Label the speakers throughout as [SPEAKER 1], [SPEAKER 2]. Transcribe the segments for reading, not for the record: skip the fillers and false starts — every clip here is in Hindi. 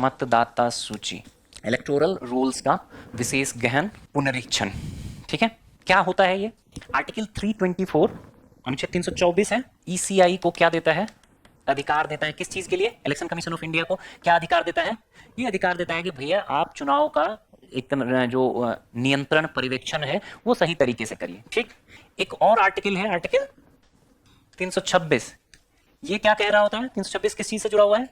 [SPEAKER 1] मतदाता सूची, इलेक्टोरल रोल्स का विशेष गहन पुनरीक्षण। ठीक है, क्या होता है ये? आर्टिकल 324 अनुच्छेद 324 है, ईसीआई को क्या देता है? अधिकार देता है किस चीज के लिए? इलेक्शन कमीशन ऑफ इंडिया को क्या अधिकार देता है? ये अधिकार देता है कि भैया आप चुनाव का एक जो नियंत्रण पर्यवेक्षण है वो सही तरीके से करिए। ठीक, एक और आर्टिकल है, आर्टिकल 326। ये क्या कह रहा होता है? 326 किस चीज से जुड़ा हुआ है?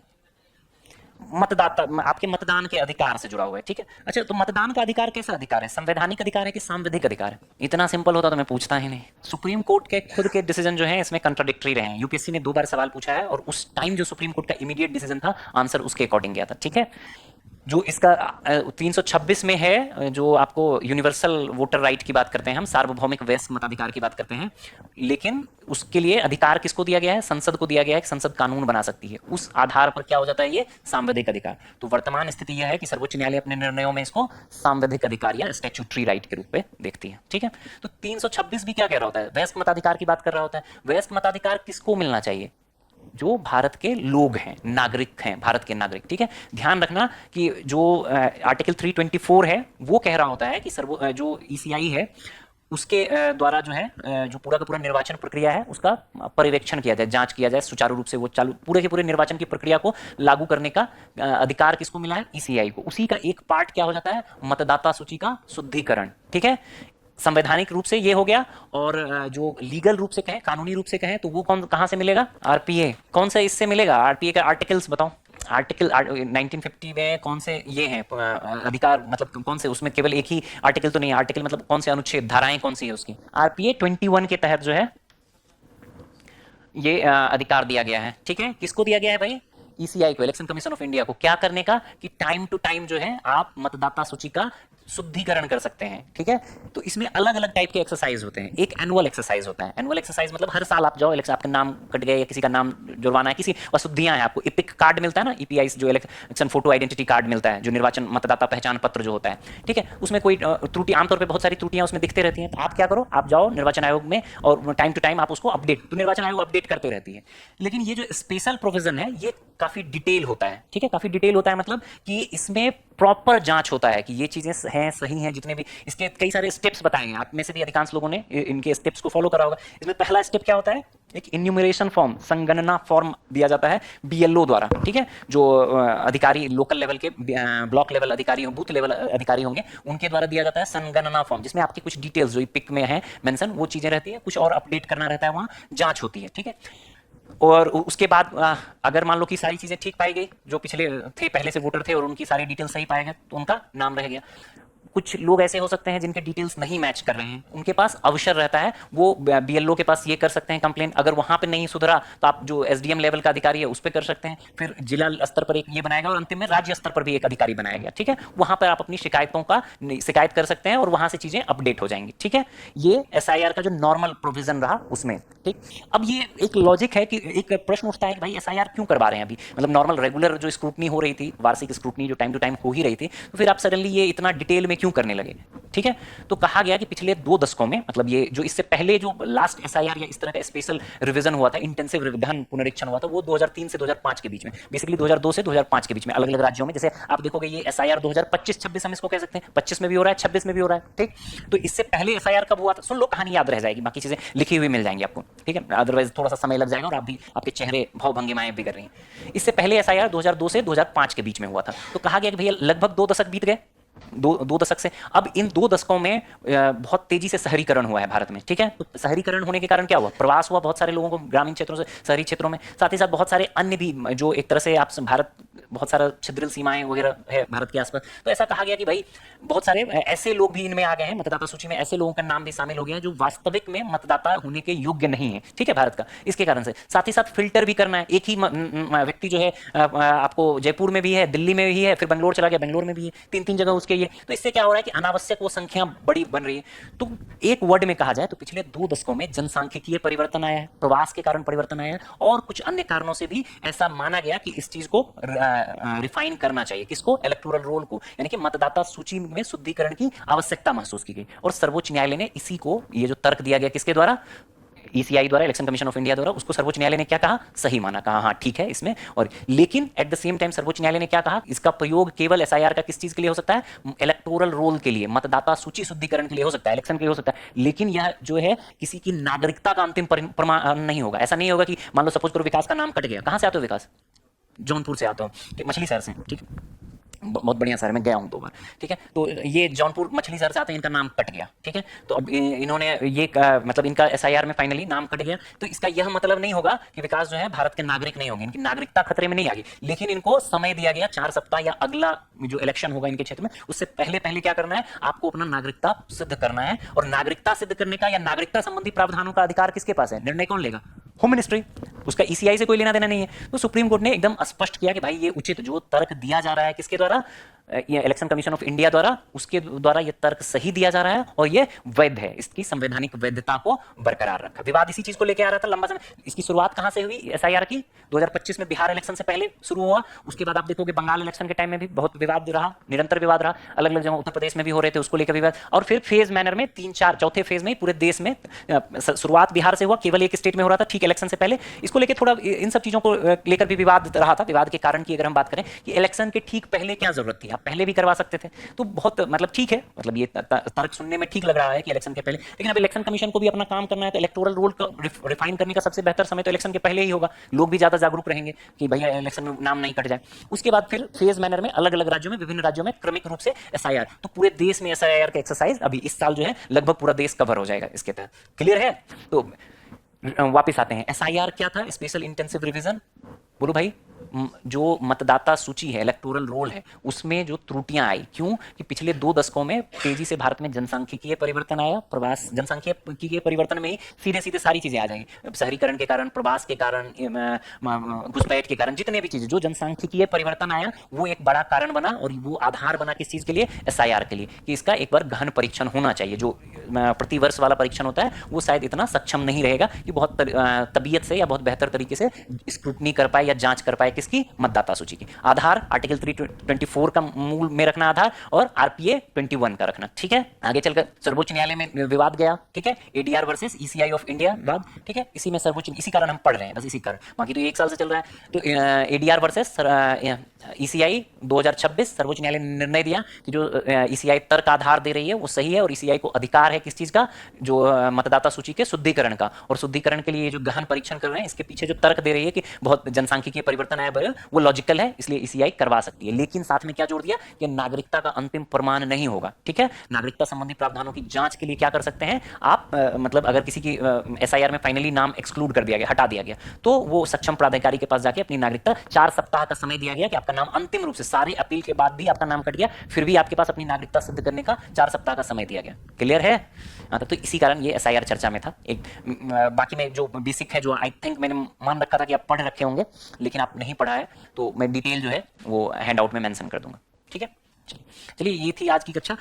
[SPEAKER 1] मतदाता, आपके मतदान के अधिकार से जुड़ा हुआ है। ठीक है, अच्छा तो मतदान का अधिकार कैसा अधिकार है? संवैधानिक अधिकार है कि सांविधिक अधिकार है? इतना सिंपल होता तो मैं पूछता ही नहीं। सुप्रीम कोर्ट के खुद के डिसीजन जो है इसमें कंट्राडिक्टरी रहे हैं। यूपीएससी ने 2 बार सवाल पूछा है और उस टाइम जो सुप्रीम कोर्ट का इमीडिएट डिसीजन था आंसर उसके अकॉर्डिंग गया था। ठीक है, जो इसका 326 में है, जो आपको यूनिवर्सल वोटर राइट की बात करते हैं हम, सार्वभौमिक वयस्क मताधिकार की बात करते हैं, लेकिन उसके लिए अधिकार किसको दिया गया है? संसद को दिया गया है कि संसद कानून बना सकती है। उस आधार पर क्या हो जाता है? ये सांविधिक अधिकार। तो वर्तमान स्थिति यह है कि सर्वोच्च न्यायालय अपने निर्णयों में इसको सांविधिक अधिकार या स्टैट्यूटरी राइट के रूप में देखती है। ठीक है, तो 326 भी क्या कह रहा होता है? वयस्क मताधिकार की बात कर रहा होता है। वयस्क मताधिकार किसको मिलना चाहिए? जो भारत के लोग हैं, नागरिक हैं, भारत के नागरिक। ठीक है, ध्यान रखना कि जो आर्टिकल 324 है वो कह रहा होता है कि जो ईसीआई है उसके द्वारा जो है जो पूरा का पूरा निर्वाचन प्रक्रिया है उसका पर्यवेक्षण किया जाए, जांच किया जाए सुचारू रूप से, वो चालू पूरे के पूरे निर्वाचन की प्रक्रिया को लागू करने का अधिकार किसको मिला है? ईसीआई को। उसी का एक पार्ट क्या हो जाता है? मतदाता सूची का शुद्धिकरण। ठीक है, संवैधानिक रूप से ये हो गया, और जो लीगल रूप से कहें, कानूनी रूप से कहें तो वो कहां से मिलेगा? आरपीए। कौन सा इससे मिलेगा? आरपीए का आर्टिकल्स बताओ। आर्टिकल 1950 में कौन से ये हैं अधिकार, मतलब कौन से? उसमें केवल एक ही आर्टिकल तो नहीं, आर्टिकल मतलब कौन से अनुच्छेद, धाराएं कौन सी है उसकी? आरपीए 21 के तहत जो है ये अधिकार दिया गया है। ठीक है, किसको दिया गया है भाई? ईसीआई को, इलेक्शन कमीशन ऑफ इंडिया को। क्या करने का? कि टाइम टू टाइम जो है आप मतदाता सूची का शुद्धिकरण कर सकते हैं। ठीक है, तो इसमें अलग अलग टाइप के एक्सरसाइज होते हैं। एक एनुअल एक्सरसाइज होता है। एनुअल एक्सरसाइज मतलब हर साल आप जाओ, इलेक्शन आपका नाम कट गया या किसी का नाम जुड़वाना है, किसी अशुद्धियां हैं, आपको इपिक कार्ड मिलता है ना, ईपीआई जो इलेक्शन फोटो आइडेंटिटी कार्ड मिलता है, जो निर्वाचन मतदाता पहचान पत्र जो होता है। ठीक है, उसमें कोई त्रुटि, आमतौर पर बहुत सारी त्रुटियां उसमें दिखते रहती हैं, तो आप क्या करो, आप जाओ निर्वाचन आयोग में और टाइम टू टाइम आप उसको अपडेट, तो निर्वाचन आयोग अपडेट करते रहती है। लेकिन ये जो स्पेशल प्रोविजन है ये काफी डिटेल होता है। ठीक है, काफी डिटेल होता है, मतलब कि इसमें प्रॉपर जांच होता है कि ये चीजें हैं, सही हैं, जितने भी इसके कई सारे स्टेप्स बताए हैं। आप में से भी अधिकांश लोगों ने इनके स्टेप्स को फॉलो करा होगा। इसमें पहला स्टेप क्या होता है? एक इन्यूमरेशन फॉर्म, संगणना फॉर्म दिया जाता है बीएलओ द्वारा। ठीक है, जो अधिकारी लोकल लेवल के, ब्लॉक लेवल अधिकारी, बूथ लेवल अधिकारी होंगे, उनके द्वारा दिया जाता है संगणना फॉर्म, जिसमें आपकी कुछ डिटेल्स जो पिक में है मेंशन, वो चीजें रहती है, कुछ और अपडेट करना रहता है, वहां जांच होती है। ठीक है, और उसके बाद अगर मान लो कि सारी चीजें ठीक पाई गई, जो पिछले थे, पहले से वोटर थे और उनकी सारी डिटेल सही पाए गए, तो उनका नाम रह गया। कुछ लोग ऐसे हो सकते हैं जिनके डिटेल्स नहीं मैच कर रहे हैं, उनके पास अवसर रहता है, वो बीएलओ के पास ये कर सकते हैं कंप्लेन। अगर वहां पे नहीं सुधरा तो आप जो एसडीएम लेवल का अधिकारी है उस पर कर सकते हैं, फिर जिला स्तर पर एक ये बनाएगा और अंतिम में राज्य स्तर पर भी एक अधिकारी बनाया गया। ठीक है, वहां पर आप अपनी शिकायतों का शिकायत कर सकते हैं और वहां से चीजें अपडेट हो जाएंगी। ठीक है, ये एसआईआर का जो नॉर्मल प्रोविजन रहा उसमें। ठीक, अब ये एक लॉजिक है कि एक प्रश्न उठता है कि भाई एसआईआर क्यों करवा रहे हैं अभी? मतलब नॉर्मल रेगुलर जो स्क्रूटनी हो रही थी, वार्षिक स्क्रूटनी जो टाइम टू टाइम हो ही रही थी, तो फिर आप सडनली ये इतना डिटेल में क्यों करने लगे? ठीक है, तो कहा गया कि पिछले 2 दशकों में, मतलब ये जो इससे पहले जो लास्ट एसआईआर या इस तरह का स्पेशल रिवीजन हुआ था, इंटेंसिव गहन पुनरीक्षण हुआ था, वो 2003 से 2005 के बीच में, बेसिकली 2002 से 2005 के बीच में अलग अलग राज्यों में। जैसे आप देखोगे ये एसआईआर 2025-26 हम इसको कह सकते हैं, 25 में भी हो रहा है, 26 में भी हो रहा है। ठीक, तो इससे पहले एसआईआर कब हुआ था? सुन लो, कहानी याद रह जाएगी, बाकी चीजें लिखी हुई मिल जाएंगी आपको। ठीक है, अदरवाइज थोड़ा सा समय लग जाएगा और आप भी, आपके चेहरे भाव भंगिमाएं बिगड़ रही हैं। इससे पहले एसआईआर 2002 से 2005 के बीच में हुआ था। तो कहा गया कि भैया लगभग 2 दशक बीत गए, दो दशक से। अब इन 2 दशकों में बहुत तेजी से शहरीकरण हुआ है भारत में। ठीक है, तो शहरीकरण होने के कारण क्या हुआ? प्रवास हुआ बहुत सारे लोगों को ग्रामीण क्षेत्रों से शहरी क्षेत्रों में, साथ ही साथ बहुत सारे अन्य भी, जो एक तरह से आप भारत, बहुत सारा छिद्रिल सीमाएं वगैरह है भारत के आसपास। तो ऐसा कहा गया कि भाई बहुत सारे ऐसे लोग भी इनमें आ गए हैं, मतदाता सूची में ऐसे लोगों का नाम भी शामिल हो गया है जो वास्तविक में मतदाता होने के योग्य नहीं है। ठीक है, भारत का, इसके कारण से साथ ही साथ फिल्टर भी करना है। एक ही व्यक्ति जो है आपको जयपुर में भी है, दिल्ली में भी है, फिर बेंगलोर चला गया, बेंगलोर में भी है, 3-3 जगह उसके ये। तो इससे क्या हो रहा है कि अनावश्यक वो संख्या बड़ी बन रही है। तो एक वर्ड में कहा जाए तो पिछले 2 दशकों में जनसांख्यिकीय परिवर्तन आया है, प्रवास के कारण परिवर्तन आया है, और कुछ अन्य कारणों से भी ऐसा माना गया कि इस चीज को रिफाइन करना चाहिए। किसको? इलेक्टोरल रोल को, यानी कि मतदाता सूची में शुद्धिकरण की आवश्यकता महसूस की गई। और सर्वोच्च न्यायालय ने इसी को, ये जो तर्क दिया गया किसके द्वारा? ईसीआई द्वारा, इलेक्शन कमीशन ऑफ इंडिया द्वारा, उसको सर्वोच्च न्यायालय ने क्या कहा, सही माना, कहा हाँ ठीक है इसमें। और लेकिन एट द सेम टाइम सर्वोच्च न्यायालय ने क्या कहा, इसका प्रयोग केवल एसआईआर का किस चीज के लिए हो सकता है, इलेक्टोरल रोल के लिए, मतदाता सूची शुद्धिकरण के लिए हो सकता है, इलेक्शन के लिए हो सकता है, लेकिन यह जो है किसी की नागरिकता का अंतिम प्रमाण नहीं होगा। ऐसा नहीं होगा कि मान लो सपोज करो विकास का नाम कट गया, कहां से आते हो विकास, जौनपुर से आता हूँ, मछली शहर से, ठीक है, बहुत बढ़िया शहर में गया हूँ 2 बार, ठीक है। तो ये जौनपुर मछली शहर से आते हैं, इनका नाम कट गया, ठीक है। तो अब इन्होंने ये मतलब इनका एसआईआर में फाइनली नाम कट गया, तो इसका यह मतलब नहीं होगा कि विकास जो है भारत के नागरिक नहीं होंगे, इनकी नागरिकता खतरे में नहीं आएगी, लेकिन इनको समय दिया गया 4 सप्ताह या अगला जो इलेक्शन होगा इनके क्षेत्र में, उससे पहले पहले क्या करना है, आपको अपना नागरिकता सिद्ध करना है। और नागरिकता सिद्ध करने का या नागरिकता संबंधी प्रावधानों का अधिकार किसके पास है, निर्णय कौन लेगा, होम मिनिस्ट्री, उसका ईसीआई से कोई लेना देना नहीं है। तो सुप्रीम कोर्ट ने एकदम स्पष्ट किया कि भाई ये उचित जो तर्क दिया जा रहा है किसके द्वारा, ये इलेक्शन कमीशन ऑफ इंडिया द्वारा, उसके द्वारा ये तर्क सही दिया जा रहा है और ये वैध है, इसकी संवैधानिक वैधता को बरकरार रखा। विवाद इसी चीज को लेकर आ रहा था लंबा समय। इसकी शुरुआत कहां से हुई एसआईआर की, 2025 में बिहार इलेक्शन से पहले शुरू हुआ। उसके बाद आप देखोगे बंगाल इलेक्शन के टाइम में भी बहुत विवाद रहा, निरंतर विवाद रहा, अलग अलग जगह उत्तर प्रदेश में भी हो रहे थे, उसको लेकर विवाद। और फिर फेज मैनर में 3-4 चौथे फेज में पूरे देश में, शुरुआत बिहार से हुआ, केवल एक स्टेट में हो रहा था, ठीक इलेक्शन से पहले। इसको लेकर थोड़ा इन सब चीजों को लेकर भी विवाद रहा था। विवाद के कारण की अगर हम बात करें कि इलेक्शन के ठीक पहले क्या जरूरत थी, आप पहले भी करवा सकते थे, तो बहुत मतलब ठीक है, मतलब ये तर्क सुनने में ठीक लग रहा है कि इलेक्शन के पहले, लेकिन अब इलेक्शन कमीशन को भी अपना काम करना है, तो इलेक्टोरल रोल को रिफाइन करने का सबसे बेहतर समय तो इलेक्शन के पहले ही होगा। लोग भी ज्यादा जागरूक रहेंगे कि भैया इलेक्शन में नाम नहीं कट जाए। उसके बाद फिर फेज मैनर में अलग अलग राज्यों में, विभिन्न राज्यों में क्रमिक रूप से एसआईआर, तो पूरे देश में एसआईआर का एक्सरसाइज अभी इस साल जो है लगभग पूरा देश कवर हो जाएगा इसके तहत। क्लियर है? तो वापिस आते हैं, एसआईआर क्या था, स्पेशल इंटेंसिव रिवीजन। बोलो भाई, जो मतदाता सूची है, इलेक्टोरल रोल है, उसमें जो त्रुटियां आई, क्यों कि पिछले 2 दशकों में तेजी से भारत में जनसांख्यिकीय परिवर्तन आया, प्रवास जनसांख्यिकीय परिवर्तन में ही सीधे सीधे सारी चीजें आ जाएंगी, शहरीकरण के कारण, प्रवास के कारण, घुसपैठ के कारण, जितने भी चीजें, जो जनसांख्यिकीय परिवर्तन आया वो एक बड़ा कारण बना और वो आधार बना किस चीज के लिए, एसआईआर के लिए, कि इसका एक बार गहन परीक्षण होना चाहिए। जो प्रतिवर्ष वाला परीक्षण होता है वो शायद इतना सक्षम नहीं रहेगा कि बहुत तबीयत से या बहुत बेहतर तरीके से स्क्रूटनी कर पाए या जांच कर पाए किसकी, मतदाता सूची की। आधार आर्टिकल 324 का मूल में रखना आधार, और आरपीए 21 का रखना, ठीक है। आगे चलकर सर्वोच्च न्यायालय में विवाद गया, ठीक है, ADR versus ECI of India विवाद, ठीक है। इसी में सर्वोच्च, इसी कारण हम पढ़ रहे हैं, बस इसी कारण, बाकी तो 1 साल से चल रहा है। तो एडीआर वर्सेस ईसीआई 2026, सर्वोच्च न्यायालय ने निर्णय दिया कि जो ईसीआई तर्क आधार दे रही है वो सही है, और ईसीआई को अधिकार है किस चीज का, जो मतदाता सूची के शुद्धिकरण का, और शुद्धिकरण के लिए जो गहन परीक्षण कर रहे हैं, इसके पीछे जो तर्क दे रही है कि बहुत जनसांख्यिकीय परिवर्तन आया वो लॉजिकल है, इसलिए ईसीआई करवा सकती है। लेकिन साथ में क्या जोड़ दिया कि नागरिकता का अंतिम प्रमाण नहीं होगा, ठीक है। नागरिकता संबंधी प्रावधानों की जांच के लिए क्या कर सकते हैं आप, मतलब अगर किसी की एसआईआर में फाइनली नाम एक्सक्लूड कर दिया गया, हटा दिया गया, तो वो सक्षम प्राधिकारी के पास जाके अपनी नागरिकता, 4 सप्ताह का समय दिया गया कि आपका नाम अंतिम रूप से, सारे अपील के बाद भी आपका नाम कट गया, फिर भी आपके पास अपनी नागरिकता सिद्ध करने का 4 सप्ताह का समय दिया गया। क्लियर है? तो इसी कारण ये एसआईआर चर्चा में था। एक बाकी में जो बेसिक है, जो आई थिंक मैंने मान रखा था कि आप पढ़ रखे होंगे, लेकिन आप नहीं पढ़ा है, तो मैं डिटेल जो है वो हैंड आउट में मेंशन कर दूंगा, ठीक है। चलिए ये थी आज की कक्षा।